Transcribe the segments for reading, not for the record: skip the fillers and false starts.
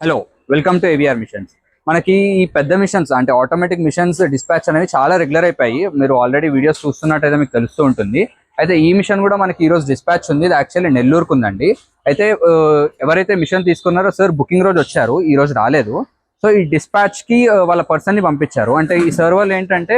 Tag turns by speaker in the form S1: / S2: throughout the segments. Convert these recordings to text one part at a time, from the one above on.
S1: Hello, welcome to AVR machines. మనకి ఈ పెద్ద మిషన్స్ అంటే ఆటోమేటిక్ మిషన్స్ డిస్పాచ్ అనేవి చాలా రెగ్యులర్ అయిపోయి, మీరు ఆల్రెడీ వీడియోస్ చూస్తున్నట్టయితే మీకు తెలుస్తూ ఉంటుంది. అయితే ఈ మిషన్ కూడా మనకి ఈ రోజు డిస్పాచ్ ఉంది. ఇది యాక్చువల్లీ నెల్లూరుకు ఉందండి. అయితే ఎవరైతే మిషన్ తీసుకున్నారో సార్ బుకింగ్ రోజు వచ్చారు, ఈ రోజు రాలేదు. సో ఈ డిస్పాచ్ కి వాళ్ళ పర్సన్ ని పంపించారు. అంటే ఈ సర్వర్లు ఏంటంటే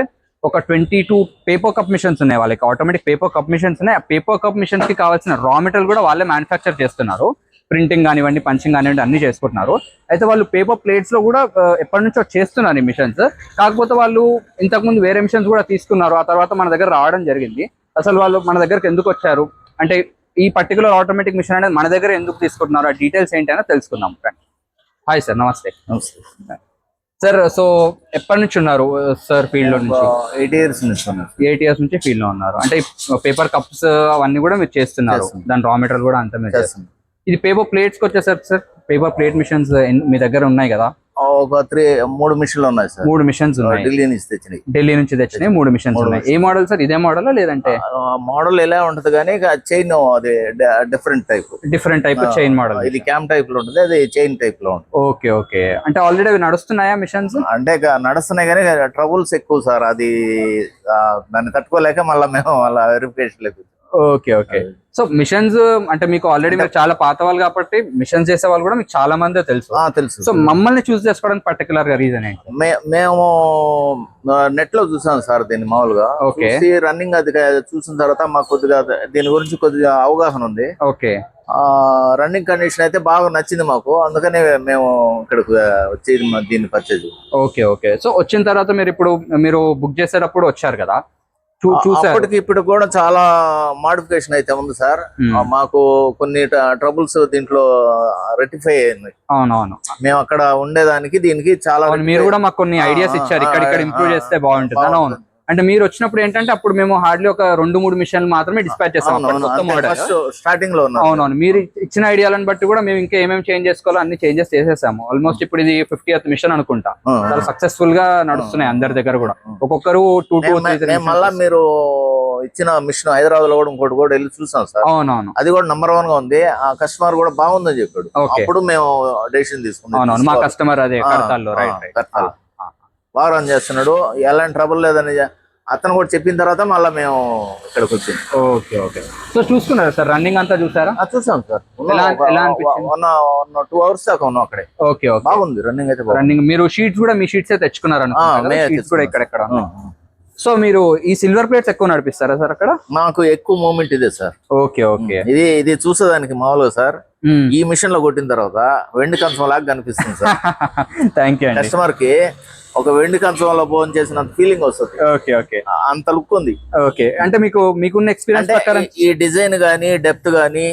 S1: ఒక 22 పేపర్ కప్ మిషన్స్ ఉన్నాయి వాళ్ళకి, ఆటోమేటిక్ పేపర్ కప్ మిషన్స్ ఉన్నాయి. ఆ పేపర్ కప్ మిషన్స్ కి కావాల్సిన రా మెటీరియల్ కూడా వాళ్ళే మ్యానుఫ్యాక్చర్ చేస్తున్నారు. ప్రింటింగ్ కానివ్వండి, పంచింగ్ కానివ్వండి అన్ని చేసుకుంటున్నారు. అయితే వాళ్ళు పేపర్ ప్లేట్స్ లో కూడా ఎప్పటి నుంచో చేస్తున్నారు ఈ మిషన్స్. కాకపోతే వాళ్ళు ఇంతకుముందు వేరే మిషన్స్ కూడా తీసుకున్నారు, ఆ తర్వాత మన దగ్గర రావడం జరిగింది. అసలు వాళ్ళు మన దగ్గరకు ఎందుకు వచ్చారు, అంటే ఈ పర్టికులర్ ఆటోమేటిక్ మిషన్ అనేది మన దగ్గర ఎందుకు తీసుకుంటున్నారు, ఆ డీటెయిల్స్ ఏంటి అని తెలుసుకుందాం. హాయ్ సార్, నమస్తే. సార్, సో ఎప్పటి నుంచి ఉన్నారు సార్ ఫీల్డ్ లో నుంచి?
S2: 8 years నుంచి ఉన్నారు.
S1: 8 years నుంచి ఫీల్డ్ లో ఉన్నారు. అంటే పేపర్ కప్స్ అవన్నీ కూడా మీరు చేస్తున్నారు, దాని రా మెటీరియల్ కూడా అంతా మీరు చేస్తున్నారు. ఇది పేపర్ ప్లేట్స్ కి వచ్చేసరికి సార్, పేపర్ ప్లేట్ మిషన్స్ మీ దగ్గర ఉన్నాయి కదా?
S2: ఒక 3 మిషన్లు ఉన్నాయి సార్.
S1: 3 మిషన్స్ ఉన్నాయి.
S2: ఢిల్లీ నుంచి తెచ్చినాయి.
S1: ఢిల్లీ నుంచి తెచ్చినాయి 3 మిషన్స్ ఉన్నాయి. ఏ మోడల్ సార్? ఇదే మోడల్ లేదంటే?
S2: మోడల్ ఎలా ఉంటది కానీ చైన్ అది డిఫరెంట్ టైప్
S1: చైన్ మోడల్.
S2: ఇది క్యామ్ టైప్ లో ఉంటుంది, అది చైన్ టైప్ లో ఉంటుంది.
S1: Okay okay. అంటే ఆల్రెడీ అవి నడుస్తున్నాయా మిషన్స్?
S2: అంటే నడుస్తున్నాయి కానీ ట్రబుల్స్ ఎక్కువ సార్. అది దాన్ని తట్టుకోలేక మళ్ళీ మేము వాళ్ళ వెరిఫికేషన్ లేదు.
S1: Okay okay. సో మిషన్స్ అంటే మీకు ఆల్రెడీ మీరు చాలా పాత వాళ్ళు కాబట్టి మిషన్స్ చేసే వాళ్ళు కూడా మీకు చాలా మంది తెలుసు. సో మమ్మల్ని చూస్ చేసుకోవడానికి పర్టికులర్ గా రీజన్ ఏంటి?
S2: మేము నెట్ లో చూసాం సార్ దీన్ని మామూలుగా. రన్నింగ్ అది చూసిన తర్వాత మాకు కొద్దిగా దీని గురించి కొద్దిగా అవగాహన ఉంది.
S1: ఓకే.
S2: రన్నింగ్ కండిషన్ అయితే బాగా నచ్చింది మాకు, అందుకనే మేము ఇక్కడికి వచ్చి దీన్ని పర్చేజ్.
S1: Okay okay. సో వచ్చిన తర్వాత మీరు బుక్ చేసేటప్పుడు వచ్చారు కదా,
S2: అప్పటికి ఇప్పుడు కూడా చాలా మాడిఫికేషన్ అయితే ఉంది సార్. మాకు కొన్ని ట్రబుల్స్ దీంట్లో రెక్టిఫై అయ్యాయి.
S1: అవునవును.
S2: మేము అక్కడ ఉండేదానికి దీనికి చాలా
S1: మీరు కూడా మాకు కొన్ని ఐడియాస్ ఇచ్చారు, ఇక్కడ ఇంప్రూవ్ చేస్తే బాగుంటుంది. అవును. అంటే మీరు వచ్చినప్పుడు ఏంటంటే అప్పుడు మేము హార్డ్లీ ఒక 2-3 మిషన్లు మాత్రమే డిస్పాచ్ చేస్తాం
S2: స్టార్టింగ్ లో.
S1: అవునవును. మీరు ఇచ్చిన ఐడియాలను బట్టి కూడా మేము ఇంకా ఏమేమి చేంజ్ చేసుకోవాలో అన్ని చేంజెస్ చేసేసాము. ఆల్మోస్ట్ ఇప్పుడు ఇది 50th మిషన్ అనుకుంటా. చాలా సక్సెస్ఫుల్ గా నడుస్తున్నాయి అందరి దగ్గర కూడా. ఒక్కొక్కరు 2-3
S2: మళ్ళా మీరు ఇచ్చిన మిషన్ హైదరాబాద్ లో కూడా ఇంకోటి కూడా వెళ్ళి చూసాం సార్.
S1: అవునవును.
S2: అది కూడా నంబర్ 1 గా ఉంది. ఆ కస్టమర్ కూడా బాగుందని చెప్పాడు. అప్పుడు మేము డెసిషన్ తీసుకున్నాం.
S1: అవునవును. మా కస్టమర్ అదే కడతాల్లో
S2: బాగా రన్ చేస్తున్నాడు, ఎలాంటి ట్రబుల్ లేదని అతను కూడా చెప్పిన తర్వాత మళ్ళీ మేము ఇక్కడికి వచ్చింది.
S1: Okay okay. సో చూసుకున్నారా సార్, రన్నింగ్ అంతా చూసారా?
S2: చూసాం సార్. 2 hours దాకా ఉన్నాం అక్కడే.
S1: Okay okay.
S2: బాగుంది రన్నింగ్ అయితే.
S1: రన్నింగ్ మీరు షీట్స్ కూడా మీ షీట్స్ తెచ్చుకున్నారు కూడా ఇక్కడెక్కడ? సో మీరు ఈ సిల్వర్ ప్లేట్స్ ఎక్కువ నడిపిస్తారా సార్ అక్కడ?
S2: మాకు ఎక్కువ మూమెంట్ ఇదే సార్.
S1: Okay okay.
S2: ఇది చూసేదానికి మామూలుగా సార్ ఈ మిషన్ లో కొట్టిన తర్వాత వెండి కంచం లాగా కనిపిస్తుంది సార్.
S1: Thank you.
S2: కస్టమర్ కి ఒక వెండి కంచంలో భోజనం చేసిన ఫీలింగ్ వస్తుంది.
S1: Okay okay.
S2: అంత లుక్ ఉంది.
S1: ఓకే. అంటే మీకున్న ఎక్స్పీరియన్స్ ప్రకారం
S2: ఈ డిజైన్ గానీ, డెప్త్ గానీ,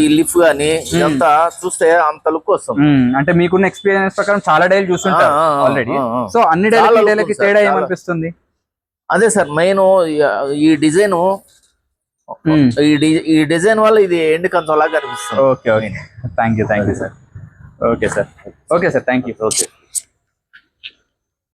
S2: ఈ లిఫ్ గానీ ఇదంతా చూస్తే అంత లుక్ వస్తుంది.
S1: అంటే మీకున్న ఎక్స్పీరియన్స్ ప్రకారం చాలా డైలు చూస్తుంటారు ఆల్రెడీ. సో అన్ని డైలకి తేడా ఏమనిపిస్తుంది?
S2: అదే సార్ మెయిన్ ఈ డిజైన్, ఈ డిజైన్ వల్ల ఇది ఎండి కంచం లాగా కనిపిస్తుంది.
S1: Okay okay. Thank you sir. Okay sir. Thank you.
S2: Okay.